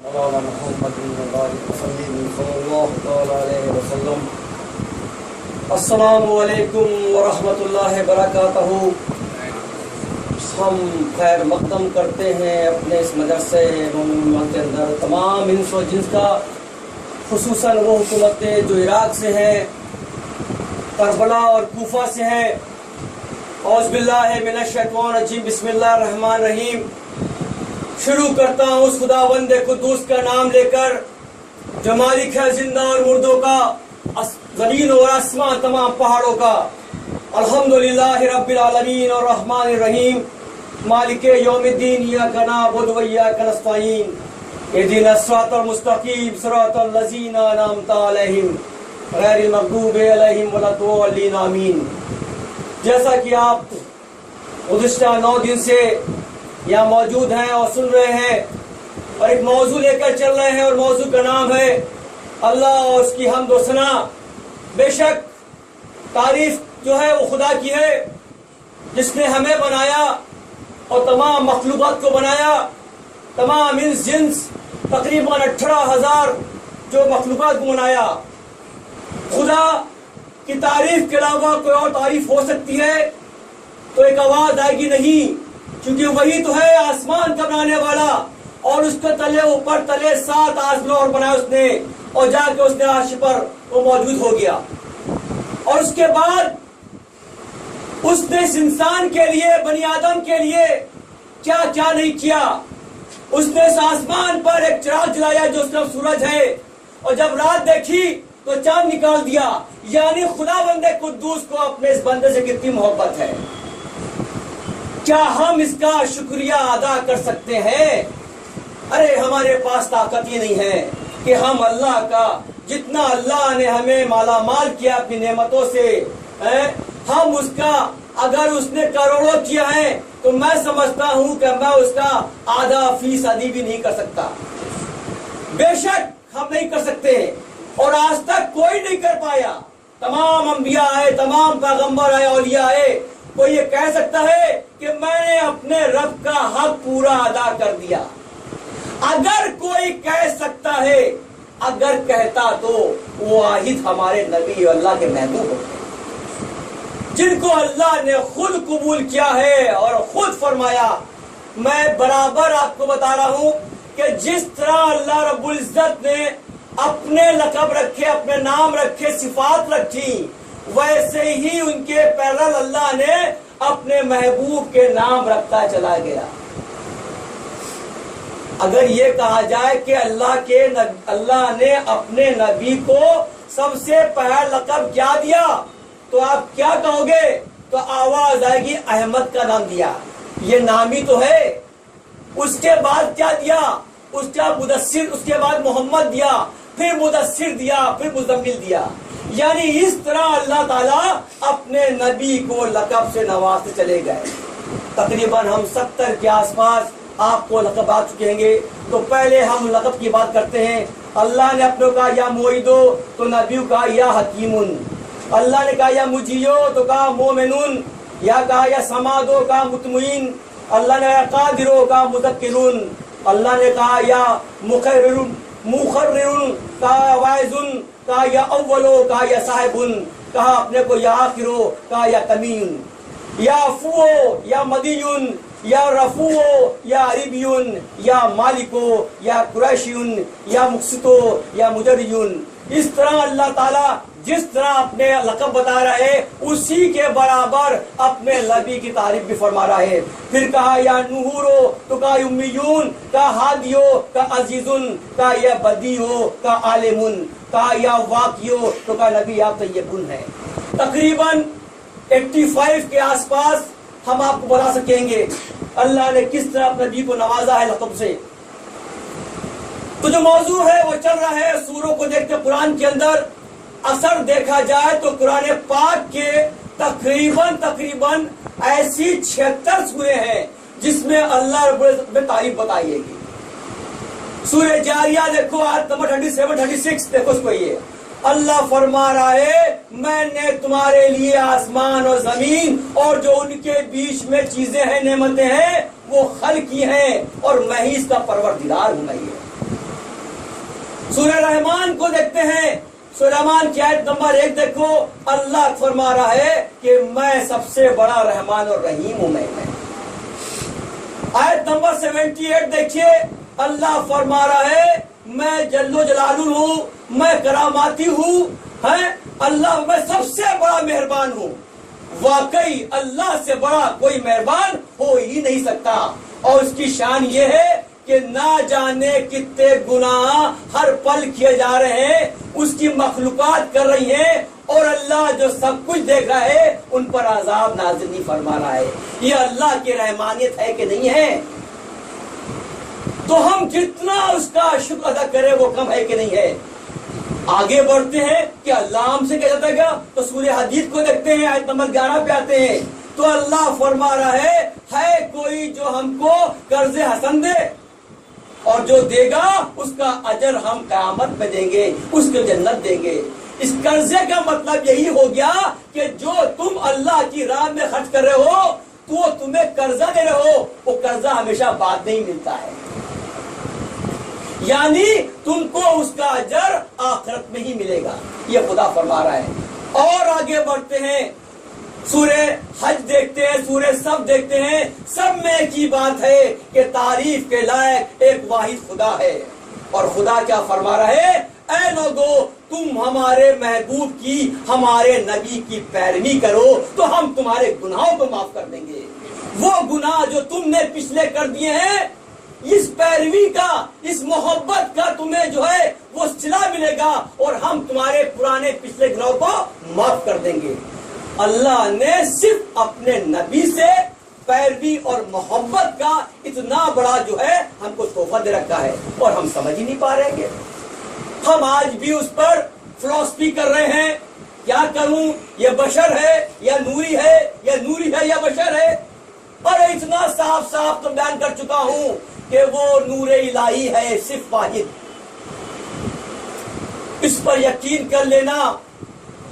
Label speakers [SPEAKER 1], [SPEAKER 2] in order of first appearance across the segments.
[SPEAKER 1] مولانا محمد صلی اللہ تعالی علیہ وسلم۔ السلام علیکم ورحمۃ اللہ وبرکاتہ۔ ہم خیر مقدم کرتے ہیں اپنے اس مدرسے کے اندر تمام انس و جنس کا، خصوصاً وہ حکومتیں جو عراق سے ہیں، کربلا اور کوفہ سے ہیں۔ اعوذ باللہ من الشیطان الرجیم، بسم اللہ الرحمن الرحیم۔ شروع کرتا ہوں اس خداوند قدوس کا نام لے کر جو مالک ہے زندہ اور مردوں کا، زمین اور آسمان تمام پہاڑوں کا۔ الحمدللہ رب العالمین الرحمن الرحیم مالک یوم الدین، ایاک نعبد و ایاک نستعین، اہدنا الصراط المستقیم صراط الذین انعمت علیہم غیر المغضوب علیہم ولا الضالین آمین۔ جیسا کہ آپ گزشتہ 9 دن سے یہاں موجود ہیں اور سن رہے ہیں اور ایک موضوع لے کر چل رہے ہیں، اور موضوع کا نام ہے اللہ اور اس کی حمد و ثنا۔ بے شک تعریف جو ہے وہ خدا کی ہے جس نے ہمیں بنایا اور تمام مخلوقات کو بنایا، تمام انس جنس تقریباً 18,000 جو مخلوقات کو بنایا۔ خدا کی تعریف کے علاوہ کوئی اور تعریف ہو سکتی ہے تو ایک آواز آئے گی نہیں، کیونکہ وہی تو ہے آسمان کا بنانے والا، اور اس کے تلے اوپر تلے 7 آسمان اور بنایا اس نے، اور جا کے اس نے عرش پر وہ موجود ہو گیا۔ اور اس کے بعد اس نے اس انسان کے لیے، بنی آدم کے لیے کیا کیا نہیں کیا۔ اس نے اس آسمان پر ایک چراغ جلایا جو اس کا سورج ہے، اور جب رات دیکھی تو چاند نکال دیا۔ یعنی خداوند قدوس کو اپنے اس بندے سے کتنی محبت ہے۔ کیا ہم اس کا شکریہ ادا کر سکتے ہیں؟ ارے ہمارے پاس طاقت ہی نہیں ہے کہ ہم اللہ کا، جتنا اللہ نے ہمیں مالا مال کیا اپنی نعمتوں سے، ہم اس کا اگر اس نے کروڑوں کیا ہے تو میں سمجھتا ہوں کہ میں اس کا آدھا فیصدی بھی نہیں کر سکتا۔ بے شک ہم نہیں کر سکتے، اور آج تک کوئی نہیں کر پایا۔ تمام انبیاء آئے، تمام پیغمبر آئے، اولیاء آئے، کوئی یہ کہہ سکتا ہے کہ میں نے اپنے رب کا حق پورا ادا کر دیا؟ اگر کوئی کہہ سکتا ہے، اگر کہتا تو وہ واحد ہمارے نبی اللہ کے محبوب ہوتے، جن کو اللہ نے خود قبول کیا ہے اور خود فرمایا۔ میں برابر آپ کو بتا رہا ہوں کہ جس طرح اللہ رب العزت نے اپنے لقب رکھے، اپنے نام رکھے، صفات رکھی، ویسے ہی ان کے پیرل اللہ نے اپنے محبوب کے نام رکھتا چلا گیا۔ اگر یہ کہا جائے کہ اللہ نے اپنے نبی کو سب سے پہلا لقب کیا دیا تو آپ کیا کہو گے؟ تو آواز آئے گی احمد کا نام دیا، یہ نام ہی تو ہے۔ اس کے بعد کیا دیا؟ اس کا مدثر، اس کے بعد محمد دیا، پھر مدثر دیا، پھر مزمل دیا۔ یعنی اس طرح اللہ تعالیٰ اپنے نبی کو لقب سے نوازتے چلے گئے۔ تقریباً ہم 70 کے آس پاس آپ کو لقب آ چکے ہیں۔ تو پہلے ہم لقب کی بات کرتے ہیں۔ اللہ نے اپنے کہا یا معیدو تو نبیوں کہا یا حکیمن، اللہ نے کہا یا مجیو تو کہا مومنون، یا کہا یا سمادو کہا مطمئن، اللہ نے کہا قادرو کہا مذکرون، اللہ نے کہا یا مقررون کہا وائزن، کہا یا اولو کہا یا صاحبن، کہا اپنے کو یا آخرو کہا یا کمین، یا افو یا مدیون، یا رفو یا عربیون، یا مالکو یا قریشیون، یا مقسطو یا مجریون۔ اس طرح اللہ تعالیٰ جس طرح اپنے لقب بتا رہا ہے اسی کے برابر اپنے نبی کی تعریف بھی فرما رہا ہے۔ پھر کہا یا نہورو تو کہا امیون، کہا ہادیو کہا عزیزن، کہا یا بدیو کہا عالمن، کہا یا واقعیو تو کہا نبی آپ طیبن ہے۔ تقریباً 85 کے آس پاس ہم آپ کو بتا سکیں گے اللہ نے کس طرح اپنے نبی کو نوازا ہے لقب سے۔ تو جو موضوع ہے وہ چل رہا ہے سوروں کو دیکھتے قرآن کے اندر۔ اثر دیکھا جائے تو قرآن پاک کے تقریباً ایسی 76 سورے ہیں جس میں اللہ رب العزت میں تعریف بتائی گی۔ سورہ جاریہ دیکھو، آیت نمبر 37 36 دیکھو اس کو، یہ اللہ فرما رہا ہے میں نے تمہارے لیے آسمان اور زمین اور جو ان کے بیچ میں چیزیں ہیں، نعمتیں ہیں، وہ خلق کی ہیں، اور میں ہی اس کا پروردگار ہوں۔ میں سورہ رحمان کو دیکھتے ہیں، سورہ رحمان کی آیت نمبر 1 دیکھو، اللہ فرما رہا ہے کہ میں سب سے بڑا رحمان اور رحیم ہوں میں۔ آیت نمبر 78 دیکھیے، اللہ فرما رہا ہے میں جل و جلالہ ہوں، میں کراماتی ہوں، اللہ میں سب سے بڑا مہربان ہوں۔ واقعی اللہ سے بڑا کوئی مہربان ہو ہی نہیں سکتا، اور اس کی شان یہ ہے کہ نہ جانے کتنے گناہ ہر پل کیے جا رہے ہیں، اس کی مخلوقات کر رہی ہیں، اور اللہ جو سب کچھ دیکھ رہا ہے ان پر عذاب نازل نہیں فرما رہا ہے۔ یہ اللہ کی رحمانیت ہے کہ نہیں ہے؟ تو ہم جتنا اس کا شکر ادا کریں وہ کم ہے کہ نہیں ہے؟ آگے بڑھتے ہیں کہ اللہ ہم سے کہہ جاتا ہے کیا، تو سورہ حدید کو دیکھتے ہیں، آیت نمبر 11 پہ آتے ہیں، تو اللہ فرما رہا ہے کوئی جو ہم کو قرض حسن دے، اور جو دے گا اس کا اجر ہم قیامت میں دیں گے، اس کو جنت دیں گے۔ اس قرضے کا مطلب یہی ہو گیا کہ جو تم اللہ کی راہ میں خرچ کر رہے ہو تو وہ تمہیں قرضہ دے رہے ہو، وہ قرضہ ہمیشہ بعد نہیں ملتا ہے، یعنی تم کو اس کا اجر آخرت میں ہی ملے گا، یہ خدا فرما رہا ہے۔ اور آگے بڑھتے ہیں، سورہ حج دیکھتے ہیں، سورہ سب دیکھتے ہیں، سب میں ایک ہی بات ہے کہ تعریف کے لائق ایک واحد خدا ہے۔ اور خدا کیا فرما رہا ہے، اے لوگو تم ہمارے محبوب کی، ہمارے نبی کی پیروی کرو تو ہم تمہارے گناہوں کو معاف کر دیں گے۔ وہ گناہ جو تم نے پچھلے کر دیے ہیں، اس پیروی کا، اس محبت کا تمہیں جو ہے وہ صلہ ملے گا، اور ہم تمہارے پرانے پچھلے گناہوں کو معاف کر دیں گے۔ اللہ نے صرف اپنے نبی سے پیروی اور محبت کا اتنا بڑا جو ہے ہم کو تحفہ دے رکھا ہے، اور ہم سمجھ ہی نہیں پا رہے ہیں۔ ہم آج بھی اس پر فلسفی کر رہے ہیں، کیا کروں، یہ بشر ہے یا نوری ہے، یا نوری ہے یا بشر ہے۔ اور اتنا صاف صاف تو بیان کر چکا ہوں کہ وہ نور الہی ہے، صرف واحد، اس پر یقین کر لینا۔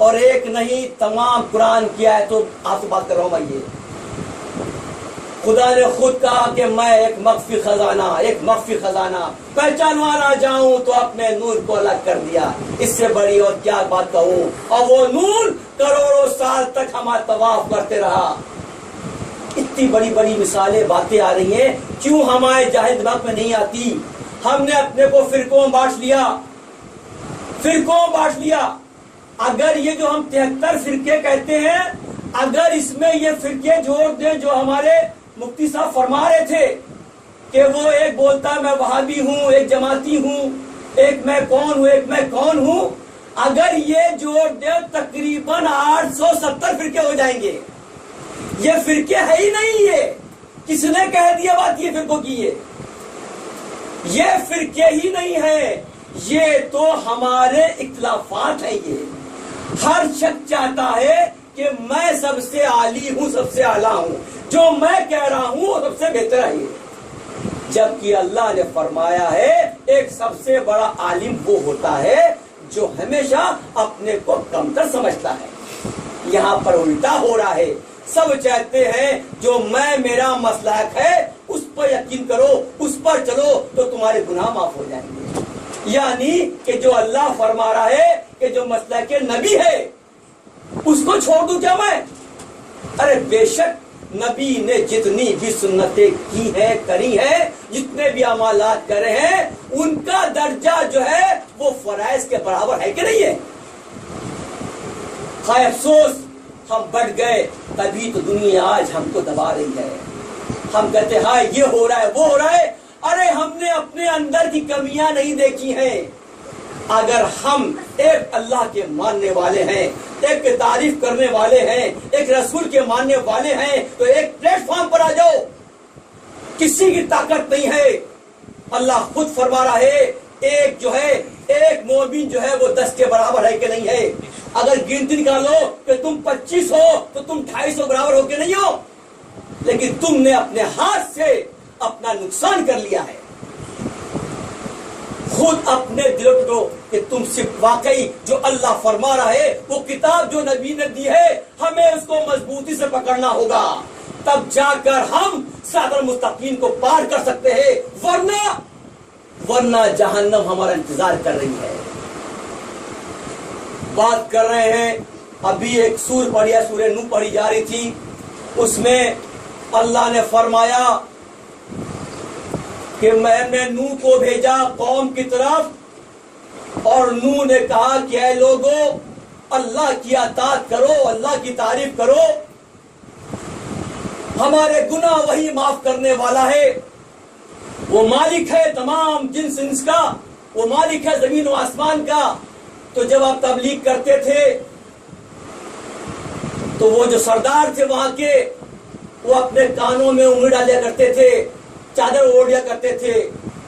[SPEAKER 1] اور ایک نہیں، تمام قرآن کیا ہے، تو آپ سے بات کر رہا ہوں میں، یہ خدا نے خود کہا کہ میں ایک مخفی خزانہ پہچانوانا جاؤں تو اپنے نور کو الگ کر دیا، اس سے بڑی اور کیا بات کہوں۔ اور وہ نور کروڑوں سال تک ہمارا طواف کرتے رہا۔ اتنی بڑی بڑی مثالیں، باتیں آ رہی ہیں، کیوں ہمارے جاہل دماغ میں نہیں آتی؟ ہم نے اپنے کو فرقوں میں بانٹ لیا۔ اگر یہ جو ہم 73 فرقے کہتے ہیں، اگر اس میں یہ فرقے جوڑ دیں جو ہمارے مفتی صاحب فرما رہے تھے کہ وہ ایک بولتا میں وہابی ہوں، ایک جماعتی ہوں، ایک میں کون ہوں، اگر یہ جوڑ دیں تقریباً 870 فرقے ہو جائیں گے۔ یہ فرقے ہے ہی نہیں، یہ کس نے کہہ دیا بات یہ فرقوں کی؟ یہ فرقے ہی نہیں ہے، یہ تو ہمارے اختلافات ہیں۔ یہ ہر شخص چاہتا ہے کہ میں سب سے عالی ہوں، سب سے اعلیٰ ہوں، جو میں کہہ رہا ہوں وہ سب سے بہتر ہے۔ جبکہ اللہ نے فرمایا ہے ایک سب سے بڑا عالم وہ ہوتا ہے جو ہمیشہ اپنے کو کمتر سمجھتا ہے۔ یہاں پر الٹا ہو رہا ہے، سب چاہتے ہیں جو میرا مسلک ہے اس پر یقین کرو، اس پر چلو تو تمہارے گناہ معاف ہو جائیں گے۔ یعنی کہ جو اللہ فرما رہا ہے کہ جو مسلک نبی ہے اس کو چھوڑ دوں کیا میں؟ ارے بے شک نبی نے جتنی بھی سنتیں کی ہیں، کری ہیں، جتنے بھی اعمالات کرے ہیں، ان کا درجہ جو ہے وہ فرائض کے برابر ہے کہ نہیں ہے؟ خواہ افسوس ہم بڑھ گئے، تبھی تو دنیا آج ہم کو دبا رہی ہے۔ ہم کہتے ہیں ہاں یہ ہو رہا ہے، وہ ہو رہا ہے۔ ارے ہم نے اپنے اندر کی کمیاں نہیں دیکھی ہیں۔ اگر ہم ایک اللہ کے ماننے والے ہیں، ایک تعریف کرنے والے ہیں، ایک رسول کے ماننے والے ہیں، تو ایک پلیٹ فارم پر آ جاؤ۔ کسی کی طاقت نہیں ہے، اللہ خود فرما رہا ہے ایک جو ہے ایک مومن جو ہے وہ 10 کے برابر ہے کہ نہیں ہے۔ اگر گنتی نکالو کہ تم 25 ہو تو تم 250 برابر ہو کہ نہیں ہو، لیکن تم نے اپنے ہاتھ سے اپنا نقصان کر لیا ہے۔ خود اپنے دل کو کہ تم صرف واقعی جو اللہ فرما رہا ہے وہ کتاب جو نبی نے دی ہے ہمیں اس کو مضبوطی سے پکڑنا ہوگا، تب جا کر ہم صراط المستقیم کو پار کر سکتے ہیں۔ ورنہ جہنم ہمارا انتظار کر رہی ہے. بات کر رہے ہیں ابھی ایک سور پڑھی ہے, سورہ نوح پڑھی جا رہی تھی, اس میں اللہ نے فرمایا کہ میں نے نوح کو بھیجا قوم کی طرف, اور نوح نے کہا کہ اے لوگو اللہ کی اطاعت کرو, اللہ کی تعریف کرو, ہمارے گناہ وہی معاف کرنے والا ہے, وہ مالک ہے تمام جنس انس کا, وہ مالک ہے زمین و آسمان کا. تو جب آپ تبلیغ کرتے تھے تو وہ جو سردار تھے وہاں کے, وہ اپنے کانوں میں انگلی ڈالیا کرتے تھے, چادر اوڑھ لیا کرتے تھے,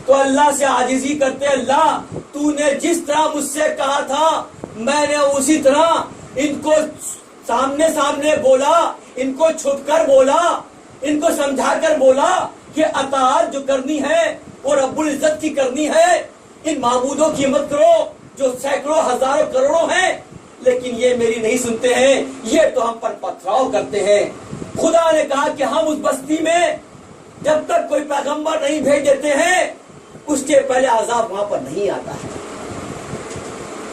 [SPEAKER 1] تو اللہ سے عاجزی کرتے, اللہ تو نے جس طرح مجھ سے کہا تھا میں نے اسی طرح ان کو سامنے بولا, ان کو چھپ کر بولا, ان کو سمجھا کر بولا کہ اطاعت جو کرنی ہے وہ رب العزت کی کرنی ہے, ان معبودوں کی مت کرو جو سینکڑوں ہزاروں کروڑوں ہیں, لیکن یہ میری نہیں سنتے ہیں, یہ تو ہم پر پتھراؤ کرتے ہیں. خدا نے کہا کہ ہم اس بستی میں جب تک کوئی پیغمبر نہیں بھیج دیتے ہیں اس کے پہلے عذاب وہاں پر نہیں آتا ہے.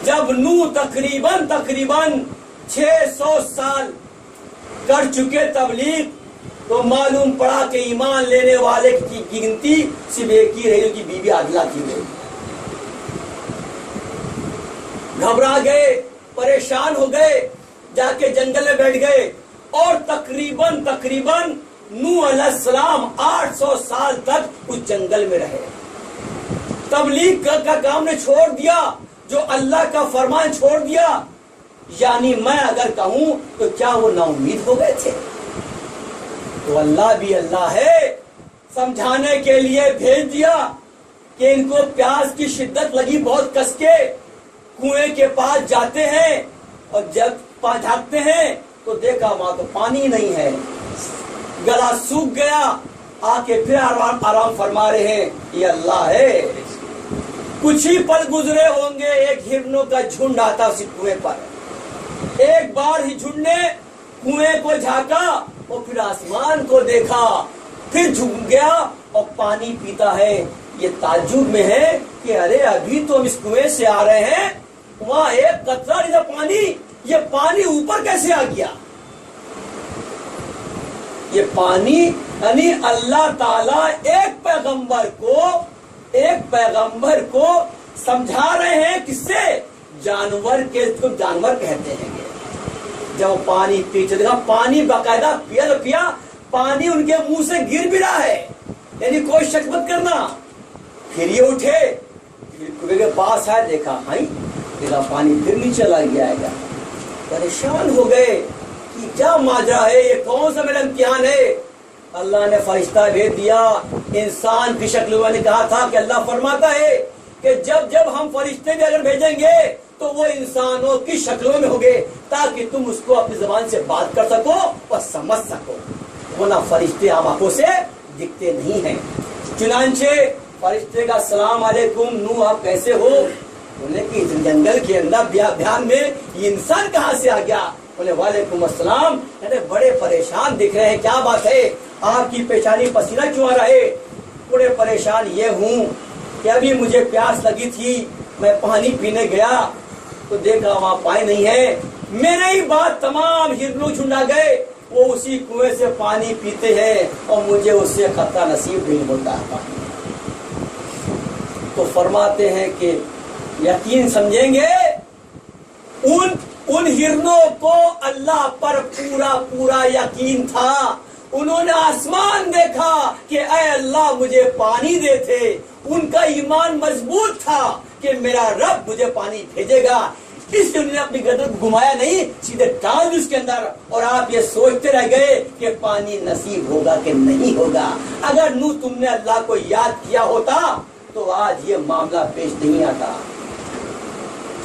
[SPEAKER 1] جب نوح تقریباً 600 سال کر چکے تبلیغ, تو معلوم پڑا کہ ایمان لینے والے کی گنتی صرف ایک ہی رہی, کی بیوی عادلہ کی گئی. گھبرا گئے, پریشان ہو گئے, جا کے جنگل میں بیٹھ گئے, اور تقریباً نوح علیہ السلام 800 سال تک اس جنگل میں رہے. تبلیغ کا کام نے چھوڑ دیا, جو اللہ کا فرمان چھوڑ دیا. یعنی میں اگر کہوں تو کیا وہ نا امید ہو گئے تھے؟ تو اللہ بھی اللہ ہے, سمجھانے کے لیے بھیج دیا کہ ان کو پیاس کی شدت لگی بہت کس کے, کنویں کے پاس جاتے ہیں, اور جب جھانکتے ہیں تو دیکھا وہاں تو پانی نہیں ہے, گلا سوکھ گیا. آ کے پھر آرام فرما رہے ہیں, یہ اللہ ہے. کچھ ہی پل گزرے ہوں گے, ایک ہرنوں کا جھنڈ آتا اسی کنویں پر. ایک بار ہی جھنڈ نے کنویں کو جھانکا, اور پھر آسمان کو دیکھا, پھر جھک گیا اور پانی پیتا ہے. یہ تعجب میں ہے کہ ارے ابھی تو ہم اس کنویں سے آ رہے ہیں, وہاں ایک قطرہ نہیں تھا پانی, یہ پانی اوپر کیسے آ گیا؟ یہ پانی یعنی اللہ تعالیٰ ایک پیغمبر کو سمجھا رہے ہیں, کس سے؟ جانور کے, کو جانور کہتے ہیں. جب پانی پیتے دیکھا, پانی باقاعدہ پیا, پانی ان کے منہ سے گر بھی رہا ہے, یعنی کوئی شک مت کرنا. پھر یہ اٹھے, پھر کنویں کے پاس آئے, دیکھا دیکھا پانی پھر نیچے چلا گیا ہے. پریشان ہو گئے کہ کیا ماجرا ہے, یہ کون سا میرا امتحان ہے؟ اللہ نے فرشتہ بھیج دیا انسان کی شکل میں. نے کہا تھا کہ اللہ فرماتا ہے کہ جب ہم فرشتے بھی اگر بھیجیں گے تو وہ انسانوں کی شکلوں میں ہوگے, تاکہ تم اس کو اپنی زبان سے بات کر سکو اور سمجھ سکو, ورنہ فرشتے عام آنکھوں سے دکھتے نہیں ہیں. چنانچہ فرشتے کا السلام علیکم نوح, آپ کیسے ہو؟ بولے کہ جنگل کے اندر بیان میں یہ انسان کہاں سے آ گیا؟ بولے وعلیکم السلام. بڑے پریشان دکھ رہے ہیں, کیا بات ہے؟ آپ کی پیشانی پسینہ کیوں آ رہا ہے؟ بڑے پریشان یہ ہوں کہ ابھی مجھے پیاس لگی تھی, میں پانی پینے گیا تو دیکھا وہاں پانی نہیں ہے. میرے ہی بات تمام ہرنوں جھنڈا گئے, وہ اسی کنویں سے پانی پیتے ہیں, اور مجھے اس سے خطرہ نصیب نہیں ہوتا ہے. تو فرماتے ہیں کہ یقین سمجھیں گے, ان ہرنوں کو اللہ پر پورا یقین تھا. انہوں نے آسمان دیکھا کہ اے اللہ مجھے پانی دے تھے. ان کا ایمان مضبوط تھا کہ میرا رب مجھے پانی بھیجے گا. اس لیے انہوں نے اپنی گردن کو گھمایا نہیں, سیدھے ڈال دی اس کے اندر, اور آپ یہ سوچتے رہ گئے کہ پانی نصیب ہوگا کہ نہیں ہوگا. اگر نوح تم نے اللہ کو یاد کیا ہوتا تو آج یہ معاملہ پیش نہیں آتا.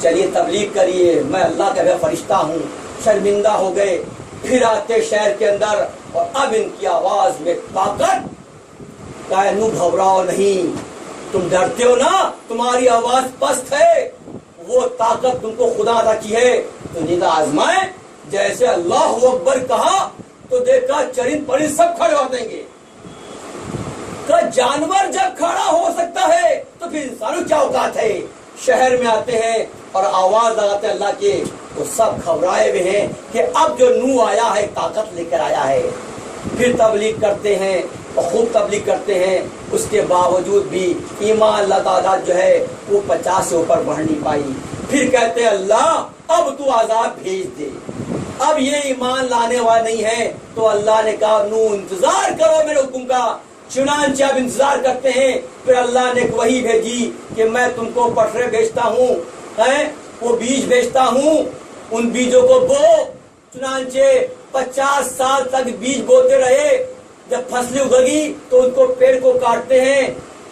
[SPEAKER 1] چلیے تبلیغ کریے, میں اللہ کا فرشتہ ہوں. شرمندہ ہو گئے, پھر آتے شہر کے اندر, اور اب ان کی آواز میں طاقت. کہا نو گھبراؤ نہیں, تم ڈرتے ہو نا, تمہاری آواز پست ہے, وہ طاقت تم کو خدا عطا کی ہے. تو نیلا آزمائے, جیسے اللہ اکبر کہا تو دیکھا چرند پرند سب کھڑے ہو دیں گے. کہ جانور جب کھڑا ہو سکتا ہے تو پھر انسانوں کیا اوقات ہے. شہر میں آتے ہیں اور آواز لگاتے ہیں اللہ کے، تو سب گھبرائے ہوئے ہیں کہ اب جو نوح آیا ہے طاقت لے کر آیا ہے. پھر تبلیغ کرتے ہیں اور خوب تبلیغ کرتے ہیں، اس کے باوجود بھی ایمان لا تعداد جو ہے وہ 50 سے اوپر بڑھ نہیں پائی. پھر کہتے ہیں اللہ اب تو عذاب بھیج دے، اب یہ ایمان لانے والا نہیں ہے. تو اللہ نے کہا نوح انتظار کرو میرے حکم کا. چنانچہ اب انتظار کرتے ہیں. پھر اللہ نے ایک وحی بھیجی کہ میں تم کو پٹھرے بھیجتا ہوں، وہ بیج بھیجتا ہوں، ان بیجوں کو بو. چنانچہ 50 سال تک بیج بوتے رہے. جب فصلیں اگی تو ان کو پیڑ کو کاٹتے ہیں.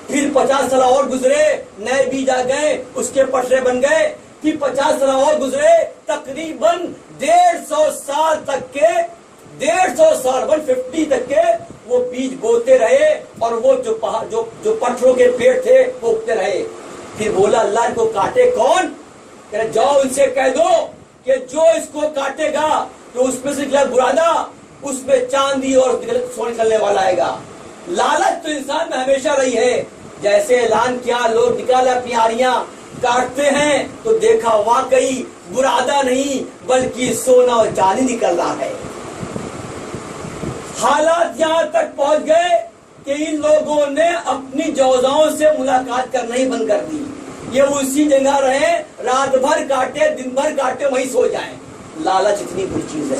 [SPEAKER 1] پھر 50 سال اور گزرے، نئے بیج آ گئے، اس کے پٹھرے بن گئے. پھر 50 سال اور گزرے، تقریباً 150 سال تک کے 150 تک کے وہ بیج بوتے رہے اور وہ جو پٹھروں کے پیڑ تھے وہ اگتے رہے. پھر بولا اللہ ان کو کاٹے کون؟ کہ جاؤ ان سے کہہ دو کہ جو اس کو کاٹے گا تو اس میں سے نکلا برادا، اس میں چاندی اور سونا نکلنے والا آئے گا. لالچ تو انسان میں ہمیشہ رہی ہے. جیسے اعلان کیا، لوگ نکالے اپنی آریاں کاٹتے ہیں تو دیکھا واقعی برادا نہیں بلکہ سونا اور چاندی نکل رہا ہے. حالات یہاں تک پہنچ گئے کہ ان لوگوں نے اپنی جوزاؤں سے ملاقات کرنا ہی بند کر دی. یہ اسی جگہ رہے، رات بھر کاٹے دن بھر کاٹے وہیں سو جائیں. لالچ اتنی بری چیز ہے.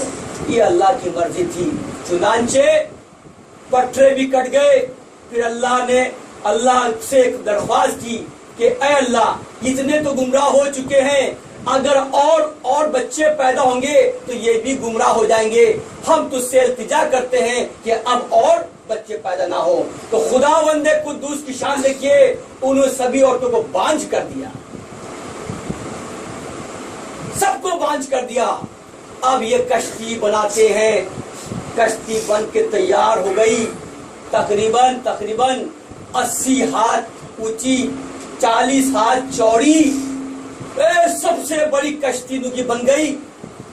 [SPEAKER 1] یہ اللہ کی مرضی تھی. چنانچہ پٹھرے بھی کٹ گئے. پھر اللہ سے ایک درخواست کی کہ اے اللہ اتنے تو گمراہ ہو چکے ہیں، اگر اور بچے پیدا ہوں گے تو یہ بھی گمراہ ہو جائیں گے. ہم تجھ سے التجا کرتے ہیں کہ اب اور بچے پیدا نہ ہو. تو خداوند قدوس کی شان دیکھیے، انہوں نے سبھی عورتوں کو بانجھ کر دیا، سب کو بانجھ کر دیا. اب یہ کشتی بناتے ہیں. کشتی بن کے تیار ہو گئی، تقریباً 80 ہاتھ اونچی، 40 ہاتھ چوڑی، سب سے بڑی کشتی کی بن گئی.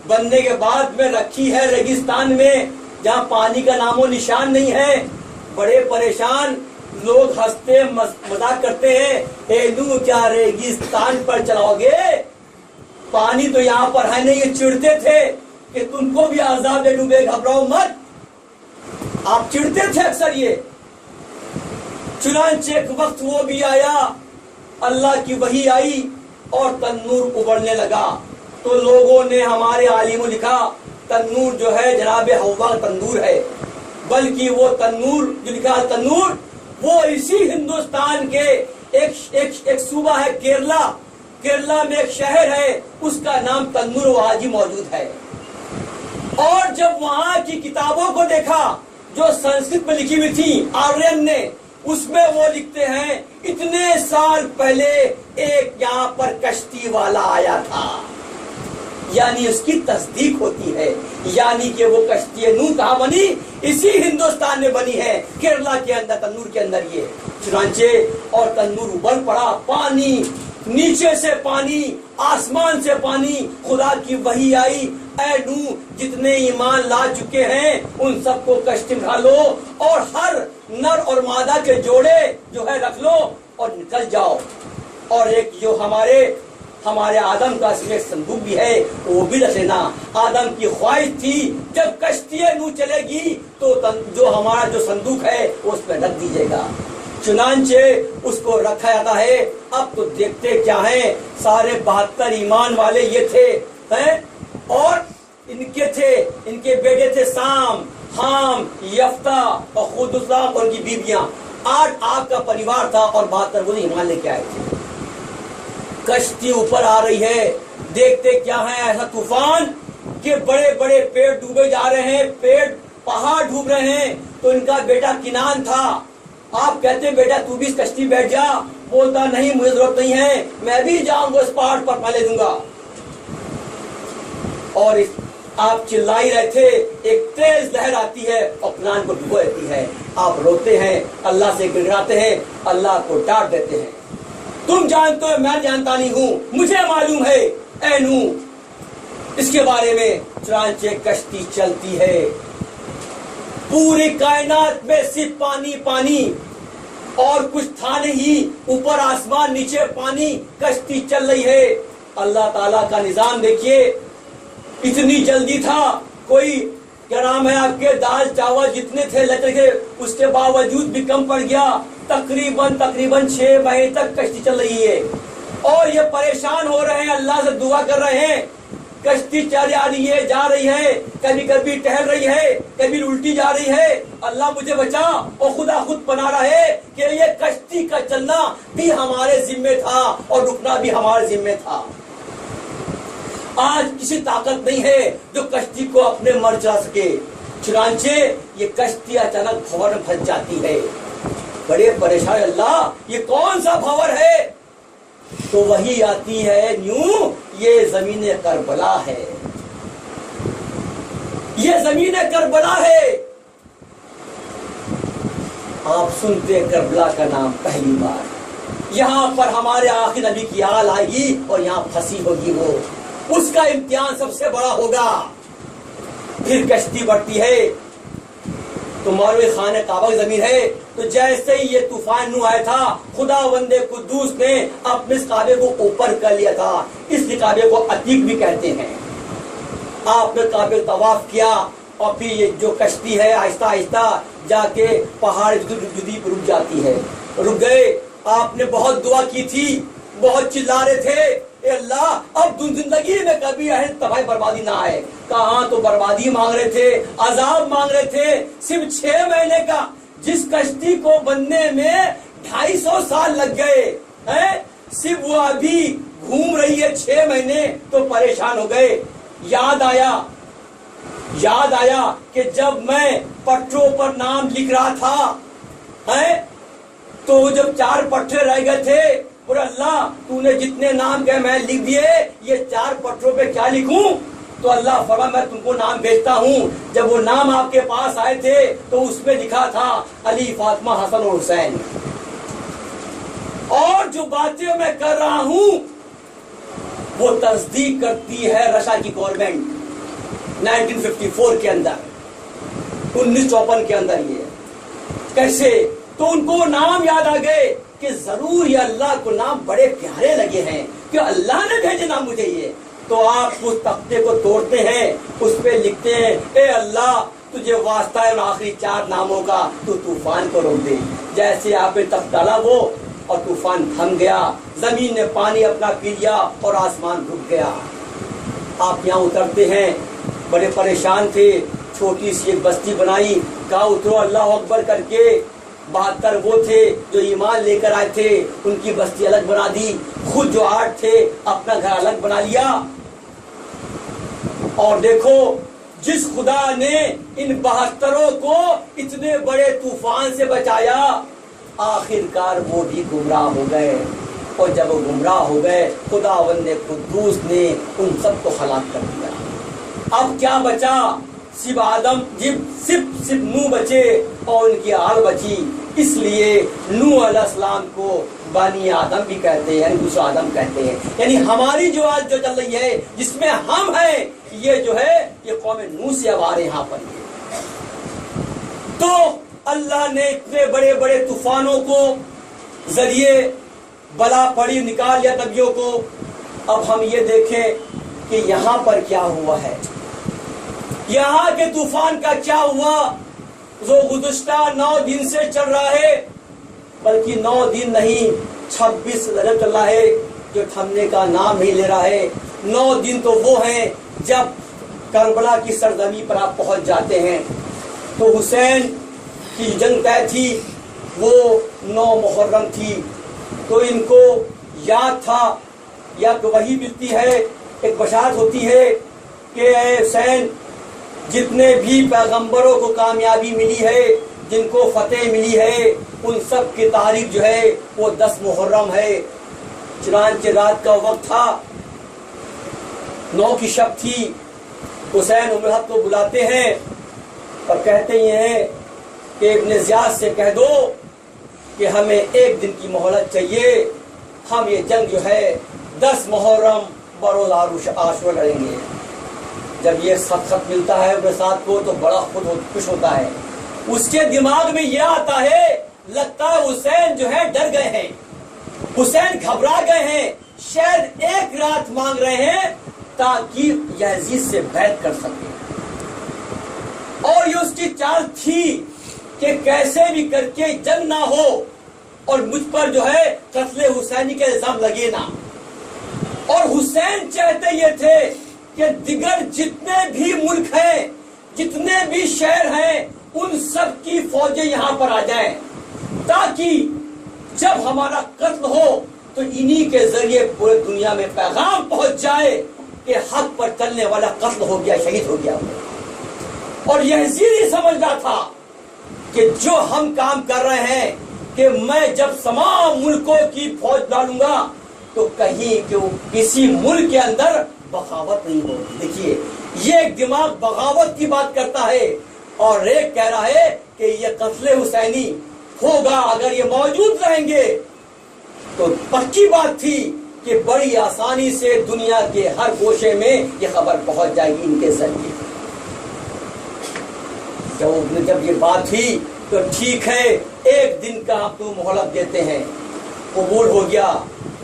[SPEAKER 1] بننے کے بعد میں رکھی ہے ریگستان میں جہاں پانی کا نام و نشان نہیں ہے. بڑے پریشان لوگ ہنستے مذاق کرتے ہیں، اے نوح کیا ریگستان پر چلاؤ گے؟ پانی تو یہاں پر ہے نہیں. یہ چڑھتے تھے کہ تم کو بھی عذاب دے ڈوبے، گھبراؤ مت. آپ چڑھتے تھے اکثر یہ. چنانچہ ایک وقت وہ بھی آیا، اللہ کی وحی آئی اور تنور ابلنے لگا. تو لوگوں نے، ہمارے عالموں لکھا تنور جو ہے جناب ہوا تندور ہے، بلکہ وہ تنور جو لکھا تنور وہ اسی ہندوستان کے ایک صوبہ ہے کیرلا میں ایک شہر ہے، اس کا نام تنور وہاں موجود ہے. اور جب وہاں کی کتابوں کو دیکھا جو سنسکرت میں لکھی ہوئی تھی آرین نے، اس میں وہ لکھتے ہیں اتنے سال پہلے ایک یہاں پر کشتی والا آیا تھا. یعنی اس کی تصدیق ہوتی ہے، یعنی کہ وہ کشتی نوح کہاں بنی؟ اسی ہندوستان میں بنی ہے، کیرلا کے اندر تنور کے اندر. یہ چنانچہ اور تنور ابل پڑا، پانی نیچے سے پانی، آسمان سے پانی. خدا کی وحی آئی، اے نوح جتنے ایمان لا چکے ہیں ان سب کو کشتی میں ڈالو اور ہر نر اور مادہ کے جوڑے جو ہے رکھ لو اور نکل جاؤ. اور ایک جو ہمارے آدم کا ایک صندوق بھی ہے وہ بھی رکھ لینا. آدم کی خواہش تھی جب کشتی نوح چلے گی تو جو ہمارا جو صندوق ہے وہ اس پہ رکھ دیجیے گا. چنانچہ اس کو رکھا جاتا ہے. اب تو دیکھتے کیا ہیں، سارے 72 ایمان والے یہ تھے اور ان کے بیٹے تھے سام، حام، یفتہ اور خود اسلام اور ان کی بیویاں. 8 آپ کا پریوار تھا اور 72 وہ ایمان لے کے آئے تھے. کشتی اوپر آ رہی ہے، دیکھتے کیا ہے، ایسا طوفان کہ بڑے بڑے پیڑ ڈوبے جا رہے ہیں، پہاڑ ڈوب رہے ہیں. تو ان کا بیٹا کنان تھا. آپ کہتے ہیں بیٹا تو بھی اس کشتی بیٹھ جا. بولتا نہیں مجھے ضرورت نہیں ہے، میں بھی جاؤں گا اس پہاڑ پر پہلے دوں گا. اور آپ چلائی رہے تھے، ایک تیز لہر آتی ہے اور کنان کو ڈبو دیتی ہے. آپ روتے ہیں، اللہ سے گڑگڑاتے ہیں، اللہ کو ڈانٹ دیتے ہیں. تم جانتے ہو میں جانتا نہیں ہوں، مجھے معلوم ہے اے نوح اس کے بارے میں. چنانچہ کشتی چلتی ہے، پوری کائنات میں صرف پانی پانی. اور کچھ تھا نہیں، اوپر آسمان نیچے پانی، کشتی چل رہی ہے۔ اللہ تعالیٰ کا نظام دیکھیے، اتنی جلدی تھا، کوئی کیا نام ہے آپ کے دال چاول جتنے تھے لیتے تھے، اس کے باوجود بھی کم پڑ گیا۔ تقریباً 6 مہینے تک کشتی چل رہی ہے، اور یہ پریشان ہو رہے ہیں، اللہ سے دعا کر رہے ہیں۔ کشتی چل آ رہی ہے، جا رہی ہے، کبھی کبھی ٹہل رہی ہے، کبھی الٹی جا رہی ہے، اللہ مجھے بچا، اور خدا خود بنا رہا ہے کہ یہ کشتی کا چلنا بھی ہمارے ذمے تھا اور رکنا بھی ہمارے ذمے تھا۔ آج کسی طاقت نہیں ہے جو کشتی کو اپنے مر چلا سکے، چنانچہ یہ کشتی اچانک بھور میں پھنس جاتی ہے۔ بڑے پریشان، اللہ یہ کون سا بھور ہے؟ تو وہی آتی ہے نیو، یہ زمین کربلا ہے، یہ زمین کربلا ہے۔ آپ سنتے کربلا کا نام پہلی بار، یہاں پر ہمارے آخری نبی کی آل آئے گی اور یہاں پھنسی ہوگی، وہ اس کا امتحان سب سے بڑا ہوگا۔ پھر کشتی بڑھتی ہے تو مولوی خانہ کعبہ کی زمین ہے، تو جیسے ہی یہ طوفان نو آیا تھا، خدا بندے قدوس نے اپنے اس کعبے کو اوپر کر لیا تھا۔ اس لیے کعبے کو عتیق بھی کہتے ہیں۔ آپ نے کعبے طواف کیا، اور پھر یہ جو کشتی ہے آہستہ آہستہ جا کے پہاڑ جدی پر رک جاتی ہے۔ رک گئے، آپ نے بہت دعا کی تھی، بہت چلا رہے تھے، اے اللہ اب زندگی میں کبھی تباہی بربادی نہ آئے۔ کہاں تو بربادی مانگ رہے تھے، عذاب مانگ رہے تھے۔ صرف 6 مہینے کا، جس کشتی کو بننے میں 250 سال لگ گئے ہیں، صرف وہ ابھی گھوم رہی ہے 6 مہینے، تو پریشان ہو گئے۔ یاد آیا کہ جب میں پٹھوں پر نام لکھ رہا تھا، تو جب 4 پٹھے رہ گئے تھے، اور اللہ تو نے جتنے نام کہے میں لکھ دیے، یہ 4 پٹھوں پہ کیا لکھوں؟ تو اللہ فرمایا میں تم کو نام بھیجتا ہوں۔ جب وہ نام آپ کے پاس آئے تھے تو اس میں لکھا تھا علی، فاطمہ، حسن اور حسین۔ اور جو باتیں میں کر رہا ہوں وہ تصدیق کرتی ہے رشا کی گورنمنٹ 1954 کے اندر، 1954 کے اندر۔ یہ کیسے؟ تو ان کو نام یاد آ گئے کہ ضرور یہ اللہ کو نام بڑے پیارے لگے ہیں کہ اللہ نے بھیجے نام مجھے یہ۔ تو آپ اس تختے کو توڑتے ہیں، اس پہ لکھتے ہیں اے اللہ تجھے واسطہ ہے ان آخری 4 ناموں کا، تو طوفان کو روک دے۔ جیسے آپ نے تخت ڈالا وہ، اور طوفان تھم گیا، زمین نے پانی اپنا پی لیا اور آسمان رک گیا۔ آپ یہاں اترتے ہیں، بڑے پریشان تھے، چھوٹی سی ایک بستی بنائی، کہا اترو اللہ اکبر کر کے۔ 72 وہ تھے جو ایمان لے کر آئے تھے، ان کی بستی الگ بنا دی، خود جو 8 تھے اپنا گھر الگ بنا لیا۔ اور دیکھو جس خدا نے ان 72 کو اتنے بڑے طوفان سے بچایا، آخر کار وہ بھی گمراہ ہو گئے، اور جب وہ گمراہ ہو گئے خداوند قدوس نے ان سب کو ہلاک کر دیا۔ اب کیا بچا؟ صرف آدم، صرف نوح بچے اور ان کی آل بچی۔ اس لیے نوح علیہ السلام کو بنی آدم بھی کہتے ہیں، یعنی دوسرا آدم کہتے ہیں، یعنی ہماری جو آج جو چل رہی ہے جس میں ہم ہیں، یہ جو ہے یہ قوم نوح سے اب آ رہے یہاں پر۔ تو اللہ نے اتنے بڑے بڑے طوفانوں کو ذریعے بلا پڑی نکال لیا نبیوں کو۔ اب ہم یہ دیکھیں کہ یہاں پر کیا ہوا ہے، یہاں کے طوفان کا کیا ہوا جو گزشتہ 9 دن سے چل رہا ہے، بلکہ 9 دن نہیں 26 رجب چل رہا ہے جو تھمنے کا نام نہیں لے رہا ہے۔ 9 دن تو وہ ہیں جب کربلا کی سرزمین پر آپ پہنچ جاتے ہیں۔ تو حسین کی جنگ طے تھی، وہ 9 محرم تھی، تو ان کو یاد تھا، یا تو وہی ملتی ہے، ایک بشارت ہوتی ہے کہ اے حسین جتنے بھی پیغمبروں کو کامیابی ملی ہے، جن کو فتح ملی ہے، ان سب کی تاریخ جو ہے وہ 10 محرم ہے۔ چنانچہ رات کا وقت تھا، 9 کی شب تھی، حسین عمر حق کو بلاتے ہیں اور کہتے ہیں کہ ابن زیاد سے کہہ دو کہ ہمیں 1 دن کی مہلت چاہیے، ہم یہ جنگ جو ہے 10 محرم بروز عاشورہ لڑیں گے۔ جب یہ خط ملتا ہے ابن سعد کو تو بڑا خود خوش ہوتا ہے، اس کے دماغ میں یہ آتا ہے لگتا ہے حسین جو ہے ڈر گئے ہیں، حسین گھبرا گئے ہیں، شاید ایک رات مانگ رہے ہیں تاکہ یزید سے بیعت کر سکے، اور یہ اس کی چال تھی کہ کیسے بھی کر کے جنگ نہ ہو اور مجھ پر جو ہے قتل حسینی کا الزام لگے نہ۔ اور حسین چاہتے یہ تھے کہ دیگر جتنے بھی ملک ہیں، جتنے بھی شہر ہیں، ان سب کی فوجیں یہاں پر آ جائیں تاکہ جب ہمارا قتل ہو تو انہی کے ذریعے پورے دنیا میں پیغام پہنچ جائے کہ حق پر چلنے والا قتل ہو گیا، شہید ہو گیا۔ اور یزید یہ سمجھ رہا تھا کہ جو ہم کام کر رہے ہیں کہ میں جب تمام ملکوں کی فوج ڈالوں گا تو کہیں کہ کسی ملک کے اندر بغاوت نہیں ہوگی۔ دیکھیے یہ ایک دماغ بغاوت کی بات کرتا ہے اور ایک کہہ رہا ہے کہ یہ قتل حسینی ہوگا، اگر یہ موجود رہیں گے تو پکی بات تھی کہ بڑی آسانی سے دنیا کے ہر گوشے میں یہ خبر پہنچ جائے گی ان کے ذریعے۔ جب یہ بات تھی تو ٹھیک ہے، ایک دن کا آپ کو مہلت دیتے ہیں، قبول ہو گیا۔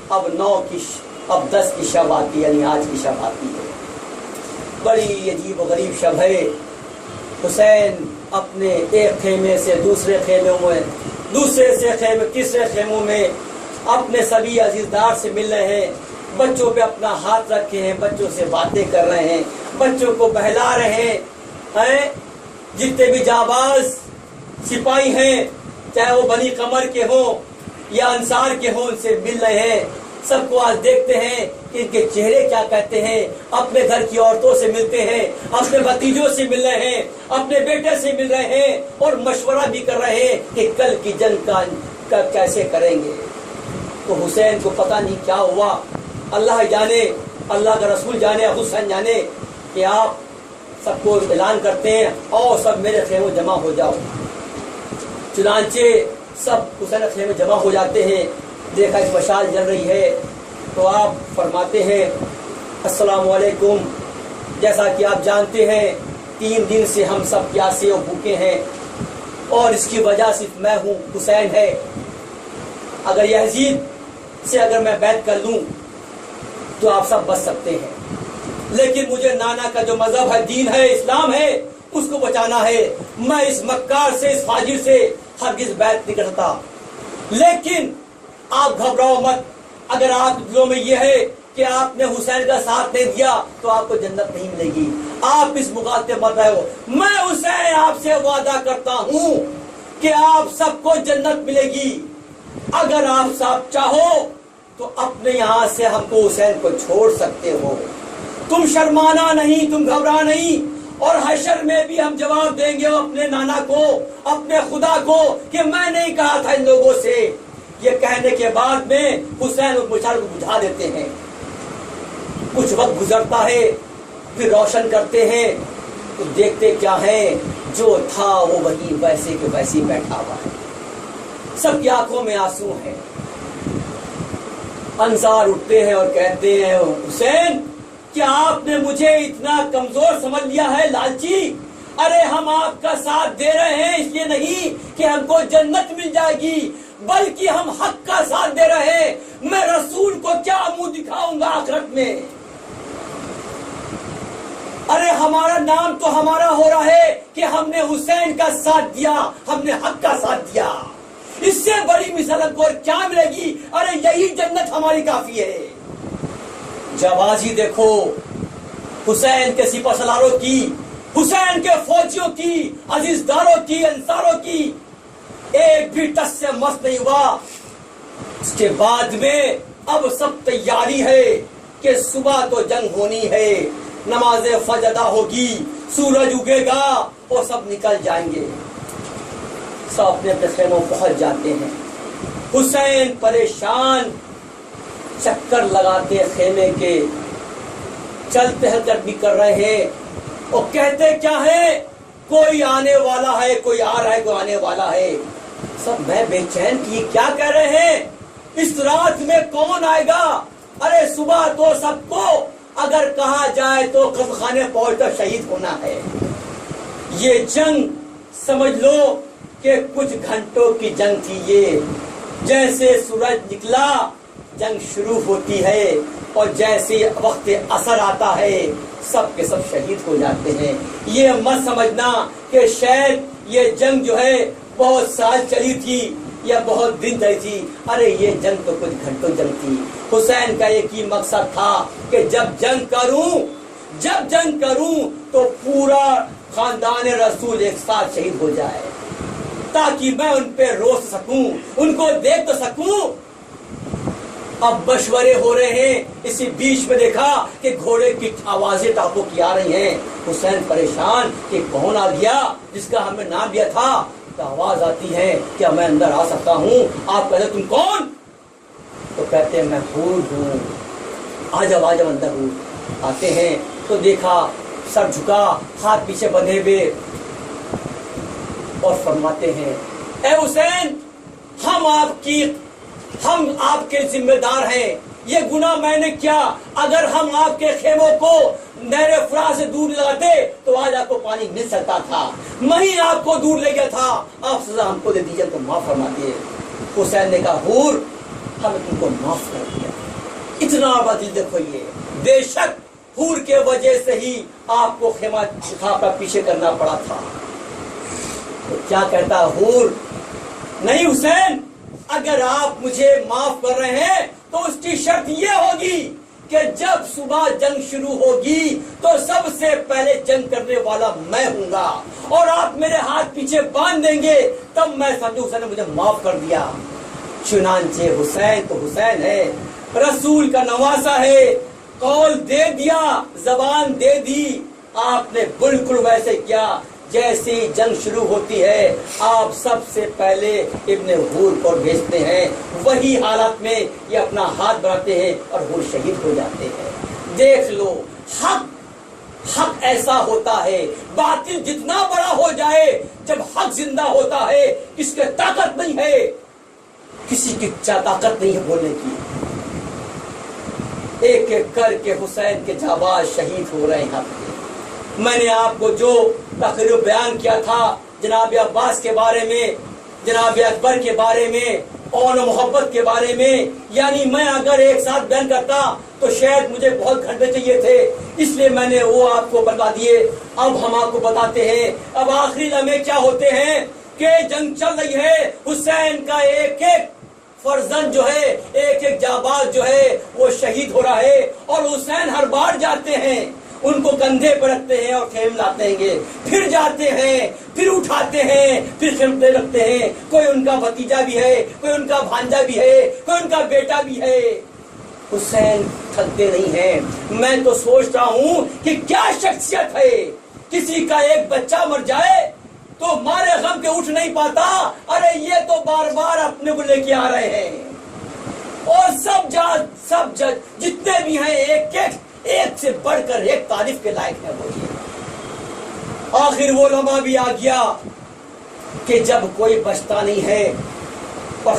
[SPEAKER 1] اب 10 کی شب آتی ہے، یعنی آج کی شب آتی ہے، بڑی عجیب و غریب شب ہے۔ حسین اپنے ایک خیمے سے دوسرے خیموں میں، دوسرے سے خیمے تیسرے خیموں میں اپنے سبھی عزیزدار سے مل رہے ہیں، بچوں پہ اپنا ہاتھ رکھے ہیں، بچوں سے باتیں کر رہے ہیں، بچوں کو بہلا رہے ہیں۔ جتنے بھی جانباز سپاہی ہیں، چاہے وہ بنی قمر کے ہوں یا انصار کے ہوں، ان سے مل رہے ہیں۔ سب کو آج دیکھتے ہیں کہ ان کے چہرے کیا کہتے ہیں، اپنے گھر کی عورتوں سے ملتے ہیں، اپنے بھتیجوں سے مل رہے ہیں، اپنے بیٹے سے مل رہے ہیں اور مشورہ بھی کر رہے ہیں کہ کل کی جنگ کا کیسے کریں گے۔ تو حسین کو پتہ نہیں کیا ہوا، اللہ جانے، اللہ کا رسول جانے، حسین جانے کہ آپ سب کو اعلان کرتے ہیں اور سب میرے خیمے جمع ہو جاؤ۔ چنانچہ سب حسین کے خیمے جمع ہو جاتے ہیں، دیکھا ایک مشال جل رہی ہے تو آپ فرماتے ہیں السلام علیکم۔ جیسا کہ آپ جانتے ہیں 3 دن سے ہم سب پیاسے اور بھوکے ہیں اور اس کی وجہ صرف میں ہوں، حسین ہے۔ اگر یزید سے اگر میں بیعت کر لوں تو آپ سب بچ سکتے ہیں، لیکن مجھے نانا کا جو مذہب ہے، دین ہے، اسلام ہے، اس کو بچانا ہے۔ میں اس مکار سے، اس فاجر سے ہرگز بیعت نہیں کرتا۔ لیکن آپ گھبراؤ مت، اگر آپ دلوں میں یہ ہے کہ آپ نے حسین کا ساتھ نہیں دیا تو آپ کو جنت نہیں ملے گی، آپ اس مقابلے مت رہے ہو۔ میں حسین آپ سے وعدہ کرتا ہوں کہ آپ سب کو جنت ملے گی، اگر آپ سب چاہو تو اپنے یہاں سے ہم کو حسین کو چھوڑ سکتے ہو۔ تم شرمانا نہیں، تم گھبرا نہیں، اور حشر میں بھی ہم جواب دیں گے اپنے نانا کو، اپنے خدا کو کہ میں نہیں کہا تھا ان لوگوں سے۔ یہ کہنے کے بعد میں حسین اس مشال کو بجھا دیتے ہیں۔ کچھ وقت گزرتا ہے، پھر روشن کرتے ہیں تو دیکھتے کیا ہے، جو تھا وہ وہی ویسے کے ویسے بیٹھا ہوا ہے، سب کی آنکھوں میں آنسو ہیں۔ انصار اٹھتے ہیں اور کہتے ہیں حسین کیا آپ نے مجھے اتنا کمزور سمجھ لیا ہے، لالچی؟ ارے ہم آپ کا ساتھ دے رہے ہیں اس لیے نہیں کہ ہم کو جنت مل جائے گی، بلکہ ہم حق کا ساتھ دے رہے ہیں۔ میں رسول کو کیا منہ دکھاؤں گا آخرت میں؟ ارے ہمارا نام تو ہمارا ہو رہا ہے کہ ہم نے حسین کا ساتھ دیا، ہم نے حق کا ساتھ دیا، اس سے بڑی مثال ہم کو اور کیا ملے گی؟ ارے یہی جنت ہماری کافی ہے۔ جبازی دیکھو حسین کے سپہ سالاروں کی، حسین کے فوجیوں کی، عزیزداروں کی، انصاروں کی، ایک بھی ٹس سے مس نہیں ہوا۔ اس کے بعد میں اب سب تیاری ہے کہ صبح تو جنگ ہونی ہے، نماز فجر ادا ہوگی، سورج اگے گا اور سب نکل جائیں گے۔ سب اپنے اپنے خیموں پہنچ جاتے ہیں۔ حسین پریشان چکر لگاتے خیمے کے، چلتے حرکت بھی کر رہے ہیں اور کہتے کیا ہے، کوئی آنے والا ہے، کوئی آ رہا ہے، کوئی آنے والا ہے۔ سب میں بے چین کی کیا کہہ رہے ہیں، اس رات میں کون آئے گا؟ ارے صبح تو سب کو اگر کہا جائے تو قتل خانے پہنچ کر شہید ہونا ہے۔ یہ جنگ سمجھ لو کہ کچھ گھنٹوں کی جنگ تھی یہ، جیسے سورج نکلا جنگ شروع ہوتی ہے، اور جیسے وقت عصر آتا ہے سب کے سب شہید ہو جاتے ہیں۔ یہ مت سمجھنا کہ شاید یہ جنگ جو ہے بہت سال چلی تھی یا بہت دن چلی تھی، ارے یہ جنگ تو کچھ گھنٹوں جنگ تھی۔ حسین کا ایک ہی مقصد تھا کہ جب جنگ کروں تو پورا خاندان رسول ایک ساتھ شہید ہو جائے، تاکہ میں ان پہ روس سکوں، ان کو دیکھ تو سکوں۔ اب مشورے ہو رہے ہیں، اسی بیچ میں دیکھا کہ گھوڑے کی آوازیں ٹاپوں کی آ رہی ہیں۔ حسین پریشان کہ کون آ گیا جس کا ہمیں نام دیا تھا؟ تو آواز آتی ہے کیا میں اندر آ سکتا ہوں؟ آپ کہتے تم کون؟ تو کہتے ہیں میں حور ہوں، آ جاؤ اندر ہوں۔ آتے ہیں تو دیکھا سر جھکا، ہاتھ پیچھے بندھے ہوئے، اور فرماتے ہیں اے حسین ہم آپ کے ذمہ دار ہیں، یہ گناہ میں نے کیا، اگر ہم آپ کے خیموں کو نہر فرات سے دور لگاتے تو آج آپ کو پانی مل سکتا تھا، میں ہی آپ کو دور لے گیا تھا، آپ سزا ہم کو دے دیجیے تو معاف فرما دیے۔ حسین نے کہا حور ہم نے تم کو معاف کر دیا، اتنا بدل دیکھو یہ، بے شک حور کے وجہ سے ہی آپ کو خیمہ کا پیچھے کرنا پڑا تھا۔ تو کیا کہتا حور؟ نہیں حسین، اگر آپ مجھے معاف کر رہے ہیں تو اس کی شرط یہ ہوگی کہ جب صبح جنگ شروع ہوگی تو سب سے پہلے جنگ کرنے والا میں ہوں گا، اور آپ میرے ہاتھ پیچھے باندھ دیں گے تب میں سمجھوں حسین نے مجھے معاف کر دیا۔ چنانچہ حسین تو حسین ہے، رسول کا نواسا ہے، قول دے دیا، زبان دے دی، آپ نے بالکل ویسے کیا۔ جیسی جنگ شروع ہوتی ہے آپ سب سے پہلے ابن حور کو بھیجتے ہیں، وہی حالت میں یہ اپنا ہاتھ بڑھاتے ہیں اور حور شہید ہو جاتے ہیں۔ دیکھ لو حق ایسا ہوتا ہے، باطل جتنا بڑا ہو جائے جب حق زندہ ہوتا ہے اس کے طاقت نہیں ہے، کسی کی طاقت نہیں ہے بولنے کی۔ ایک ایک کر کے حسین کے جانباز شہید ہو رہے ہیں۔ میں نے آپ کو جو تقریر بیان کیا تھا جناب عباس کے بارے میں، جناب اکبر کے بارے میں، اور محبت کے بارے میں، یعنی میں اگر ایک ساتھ بیان کرتا تو شاید مجھے بہت گھنٹے چاہیے تھے، اس لیے میں نے وہ آپ کو بتا دیے۔ اب ہم آپ کو بتاتے ہیں اب آخری لمحے کیا ہوتے ہیں کہ جنگ چل رہی ہے، حسین کا ایک ایک فرزند جو ہے، ایک ایک جانباز جو ہے وہ شہید ہو رہا ہے، اور حسین ہر بار جاتے ہیں ان کو کندھے پر رکھتے ہیں اور خیم لاتے ہیں، پھر جاتے ہیں، پھر اٹھاتے ہیں، پھر خیم پہ رکھتے ہیں۔ کوئی ان کا بھتیجا بھی ہے، کوئی ان کا بھانجا بھی ہے، کوئی ان کا بیٹا بھی ہے۔ حسین تھکتے نہیں ہیں۔ میں تو سوچ رہا ہوں کہ کیا شخصیت ہے، کسی کا ایک بچہ مر جائے تو مارے غم کے اٹھ نہیں پاتا، ارے یہ تو بار بار اپنے کو لے کے آ رہے ہیں، اور سب جتنے بھی ہیں ایک سے بڑھ کر ایک تعریف کے لائق ہے وہ یہ۔ آخر وہ لمحہ بھی آ گیا کہ جب کوئی بچتا نہیں ہے اور